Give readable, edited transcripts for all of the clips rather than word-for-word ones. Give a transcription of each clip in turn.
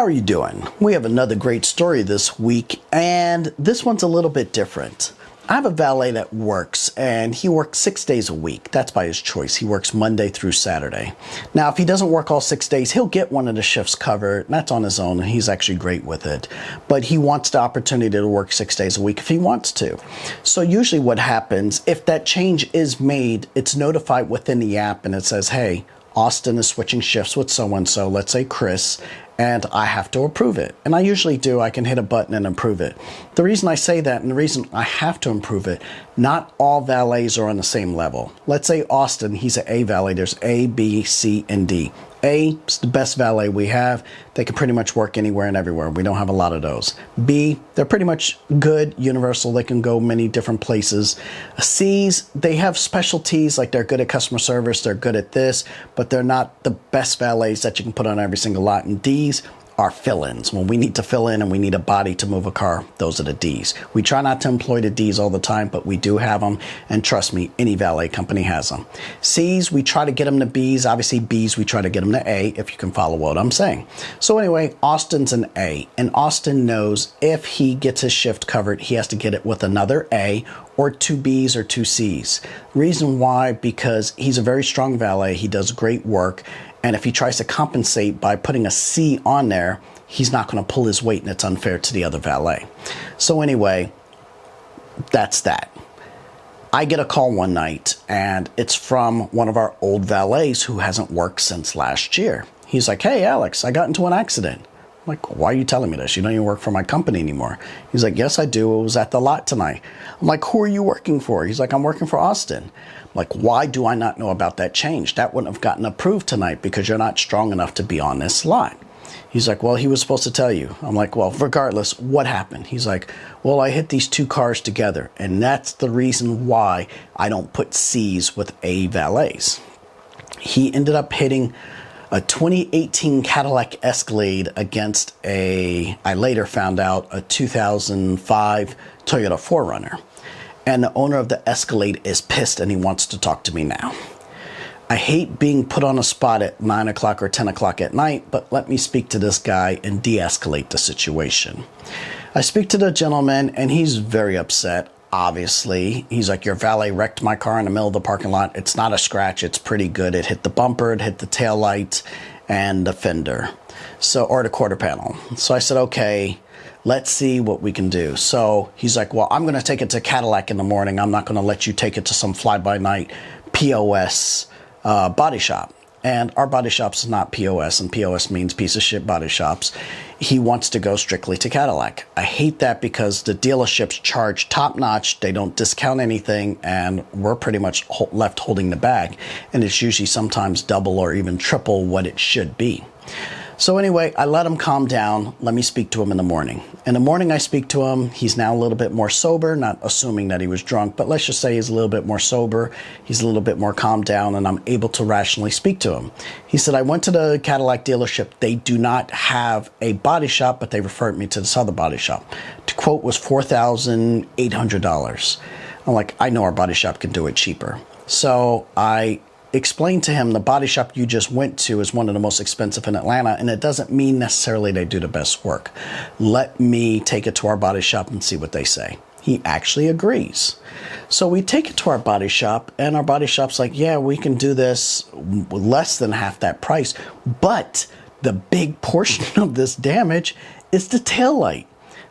are you doing? We have another great story this week, and this one's a little bit different. I have a valet that works, and he works 6 days a week. That's by his choice. He works Monday through Saturday. Now, if he doesn't work all 6 days, he'll get one of the shifts covered. That's on his own, and he's actually great with it. But he wants the opportunity to work 6 days a week if he wants to. So usually what happens, if that change is made, it's notified within the app, and it says, hey, Austin is switching shifts with so-and-so, let's say Chris, and I have to approve it. And I usually do. I can hit a button and approve it. The reason I say that and the reason I have to approve it, not all valets are on the same level. Let's say Austin, he's an A valet. There's A, B, C, and D. A is the best valet we have. They can pretty much work anywhere and everywhere. We don't have a lot of those. B, they're pretty much good, universal. They can go many different places. C's, they have specialties, like they're good at customer service, they're good at this, but they're not the best valets that you can put on every single lot. And D's are fill-ins. When we need to fill in and we need a body to move a car, those are the D's. We try not to employ the D's all the time, but we do have them, and trust me, any valet company has them. C's, we try to get them to B's. Obviously, B's, we try to get them to A, if you can follow what I'm saying. So anyway, Austin's an A, and Austin knows if he gets his shift covered, he has to get it with another A, or 2 B's or 2 C's. Reason why, because he's a very strong valet, he does great work, and if he tries to compensate by putting a C on there, he's not going to pull his weight, and it's unfair to the other valet. So anyway, that's that. I get a call one night, and it's from one of our old valets who hasn't worked since last year. He's like, hey, Alex, I got into an accident. I'm like, why are you telling me this? You don't even work for my company anymore. He's like, yes, I do. It was at the lot tonight. I'm like, who are you working for? He's like, I'm working for Austin. I'm like, why do I not know about that change? That wouldn't have gotten approved tonight because you're not strong enough to be on this lot. He's like, well, he was supposed to tell you. I'm like, well, regardless, what happened? He's like, well, I hit these 2 cars together, and that's the reason why I don't put C's with A valets. He ended up hitting a 2018 Cadillac Escalade against I later found out, a 2005 Toyota 4Runner. And the owner of the Escalade is pissed, and he wants to talk to me now. I hate being put on a spot at 9 o'clock or 10 o'clock at night, but let me speak to this guy and de-escalate the situation. I speak to the gentleman, and he's very upset. Obviously, he's like, your valet wrecked my car in the middle of the parking lot. It's not a scratch. It's pretty good. It hit the bumper, it hit the tail light, and the fender, or the quarter panel. So I said, okay, let's see what we can do. So he's like, well, I'm going to take it to Cadillac in the morning. I'm not going to let you take it to some fly-by-night POS body shop. And our body shop's not POS, and POS means piece of shit body shops. He wants to go strictly to Cadillac. I hate that because the dealerships charge top notch. They don't discount anything, and we're pretty much left holding the bag. And it's usually sometimes double or even triple what it should be. So anyway, I let him calm down. Let me speak to him in the morning. In the morning, I speak to him. He's now a little bit more sober, not assuming that he was drunk, but let's just say he's a little bit more sober. He's a little bit more calmed down, and I'm able to rationally speak to him. He said, I went to the Cadillac dealership. They do not have a body shop, but they referred me to this other body shop. The quote was $4,800. I'm like, I know our body shop can do it cheaper. So I explain to him the body shop you just went to is one of the most expensive in Atlanta, and it doesn't mean necessarily they do the best work. Let me take it to our body shop and see what they say. He actually agrees. So we take it to our body shop, and our body shop's like, yeah, we can do this less than half that price, but the big portion of this damage is the tail light.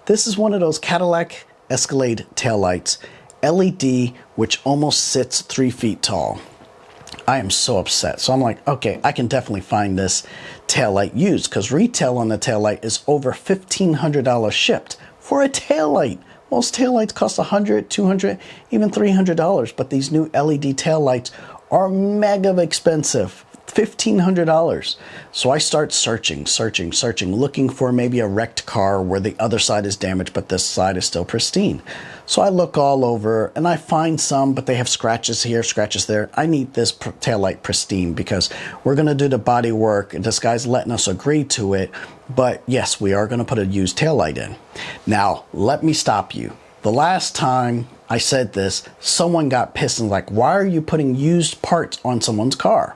This is one of those Cadillac Escalade taillights, LED, which almost sits 3 feet tall. I am so upset. So I'm like, okay, I can definitely find this taillight used, because retail on the taillight is over $1,500 shipped for a taillight. Most taillights cost $100, $200, even $300, but these new LED taillights are mega expensive. $1,500. So I start searching, looking for maybe a wrecked car where the other side is damaged, but this side is still pristine. So I look all over, and I find some, but they have scratches here, scratches there. I need this taillight pristine because we're going to do the body work. This guy's letting us agree to it, but yes, we are going to put a used taillight in. Now, let me stop you. The last time I said this, someone got pissed and was like, why are you putting used parts on someone's car?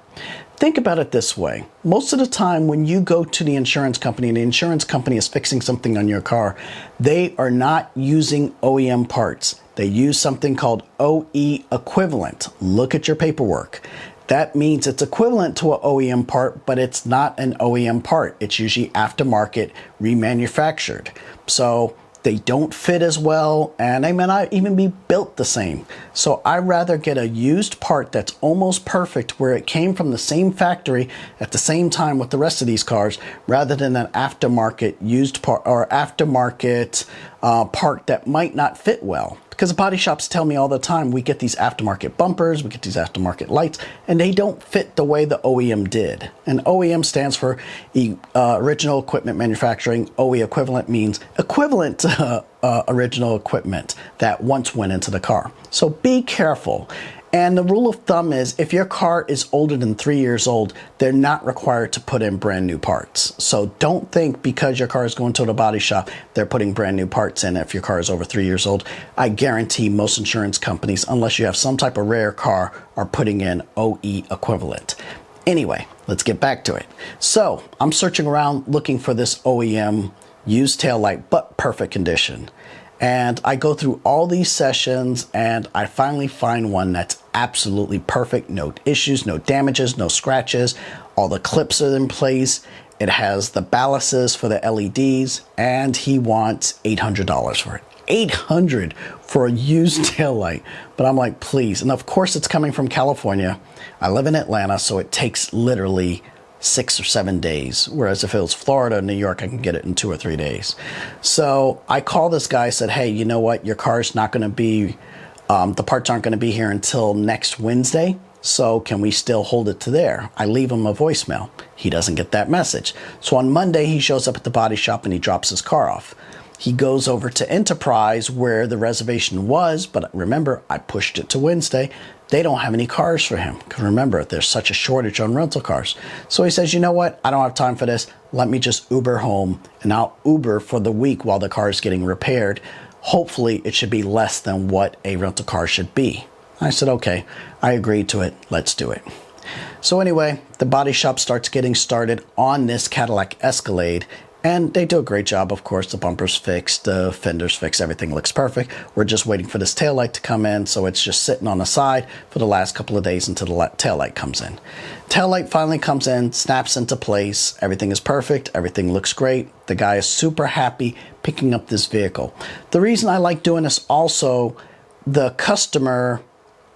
Think about it this way. Most of the time when you go to the insurance company and the insurance company is fixing something on your car, they are not using OEM parts. They use something called OE equivalent. Look at your paperwork. That means it's equivalent to an OEM part, but it's not an OEM part. It's usually aftermarket, remanufactured. So they don't fit as well, and they may not even be built the same. So I'd rather get a used part that's almost perfect, where it came from the same factory at the same time with the rest of these cars, rather than an aftermarket used part or aftermarket part that might not fit well. Because the body shops tell me all the time, we get these aftermarket bumpers, we get these aftermarket lights, and they don't fit the way the OEM did. And OEM stands for original equipment manufacturing. OE equivalent means equivalent to original equipment that once went into the car. So be careful. And the rule of thumb is, if your car is older than 3 years old, they're not required to put in brand new parts. So don't think because your car is going to the body shop, they're putting brand new parts in if your car is over 3 years old. I guarantee most insurance companies, unless you have some type of rare car, are putting in OE equivalent. Anyway, let's get back to it. So I'm searching around looking for this OEM used taillight, but perfect condition. And I go through all these sessions and I finally find one that's absolutely perfect. No issues, no damages, no scratches. All the clips are in place. It has the ballasts for the LEDs, and he wants $800 for it. $800 for a used taillight. But I'm like, please. And of course it's coming from California. I live in Atlanta, so it takes literally 6 or 7 days, whereas if it was Florida or New York, I can get it in 2 or 3 days. So I called this guy, said, hey, you know what, your car's not going to be, the parts aren't going to be here until next Wednesday, so can we still hold it to there? I leave him a voicemail. He doesn't get that message. So on Monday, he shows up at the body shop and he drops his car off. He goes over to Enterprise where the reservation was, but remember, I pushed it to Wednesday. They don't have any cars for him. Because remember, there's such a shortage on rental cars. So he says, you know what? I don't have time for this. Let me just Uber home, and I'll Uber for the week while the car is getting repaired. Hopefully, it should be less than what a rental car should be. I said, okay, I agreed to it. Let's do it. So anyway, the body shop starts getting started on this Cadillac Escalade. And they do a great job, of course. The bumper's fixed, the fender's fixed, everything looks perfect. We're just waiting for this taillight to come in, so it's just sitting on the side for the last couple of days until the taillight comes in. Taillight finally comes in, snaps into place, everything is perfect, everything looks great. The guy is super happy picking up this vehicle. The reason I like doing this also, the customer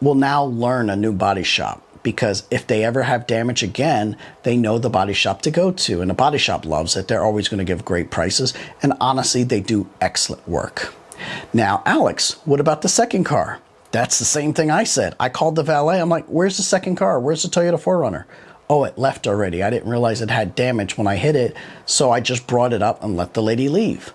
will now learn a new body shop. Because if they ever have damage again, they know the body shop to go to. And the body shop loves it. They're always going to give great prices. And honestly, they do excellent work. Now, Alex, what about the second car? That's the same thing I said. I called the valet. I'm like, where's the second car? Where's the Toyota 4Runner? Oh, it left already. I didn't realize it had damage when I hit it. So I just brought it up and let the lady leave.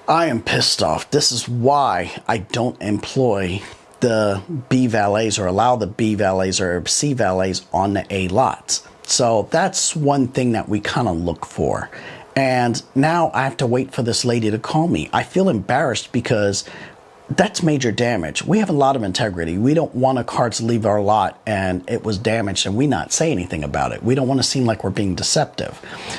I am pissed off. This is why I don't employ the B valets or allow the B valets or C valets on the A lots. So that's one thing that we kind of look for. And now I have to wait for this lady to call me. I feel embarrassed because that's major damage. We have a lot of integrity. We don't want a car to leave our lot and it was damaged and we not say anything about it. We don't want to seem like we're being deceptive.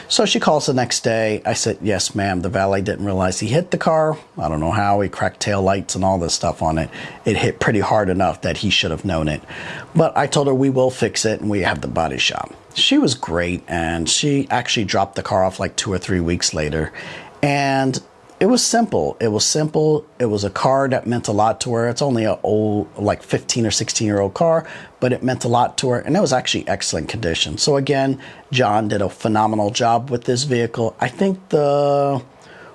So she calls the next day. I said, yes, ma'am. The valet didn't realize he hit the car. I don't know how. He cracked tail lights and all this stuff on it. It hit pretty hard enough that he should have known it. But I told her we will fix it and we have the body shop. She was great, and she actually dropped the car off like 2 or 3 weeks later. And it was simple. It was simple. It was a car that meant a lot to her. It's only an old, like 15 or 16-year-old car, but it meant a lot to her, and it was actually excellent condition. So again, John did a phenomenal job with this vehicle. I think the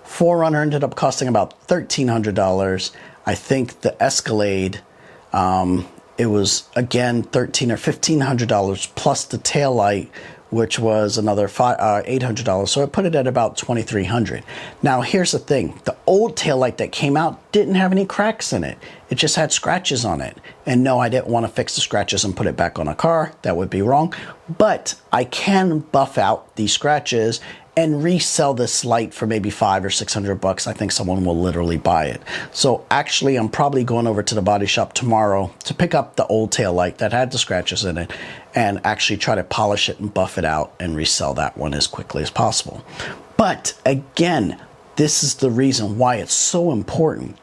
4Runner ended up costing about $1,300. I think the Escalade, it was again $1,300 or $1,500 plus the taillight, which was another $800. So I put it at about $2,300. Now, here's the thing. The old taillight that came out didn't have any cracks in it. It just had scratches on it. And no, I didn't want to fix the scratches and put it back on a car. That would be wrong. But I can buff out these scratches and resell this light for maybe $500 or $600. I think someone will literally buy it. So actually, I'm probably going over to the body shop tomorrow to pick up the old tail light that had the scratches in it and actually try to polish it and buff it out and resell that one as quickly as possible. But again, this is the reason why it's so important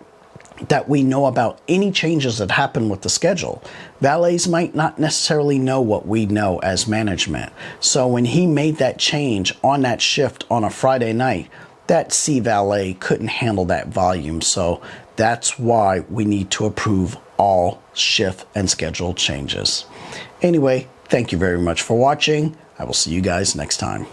that we know about any changes that happen with the schedule. Valets might not necessarily know what we know as management. So when he made that change on that shift on a Friday night, that C valet couldn't handle that volume. So that's why we need to approve all shift and schedule changes. Anyway, thank you very much for watching. I will see you guys next time.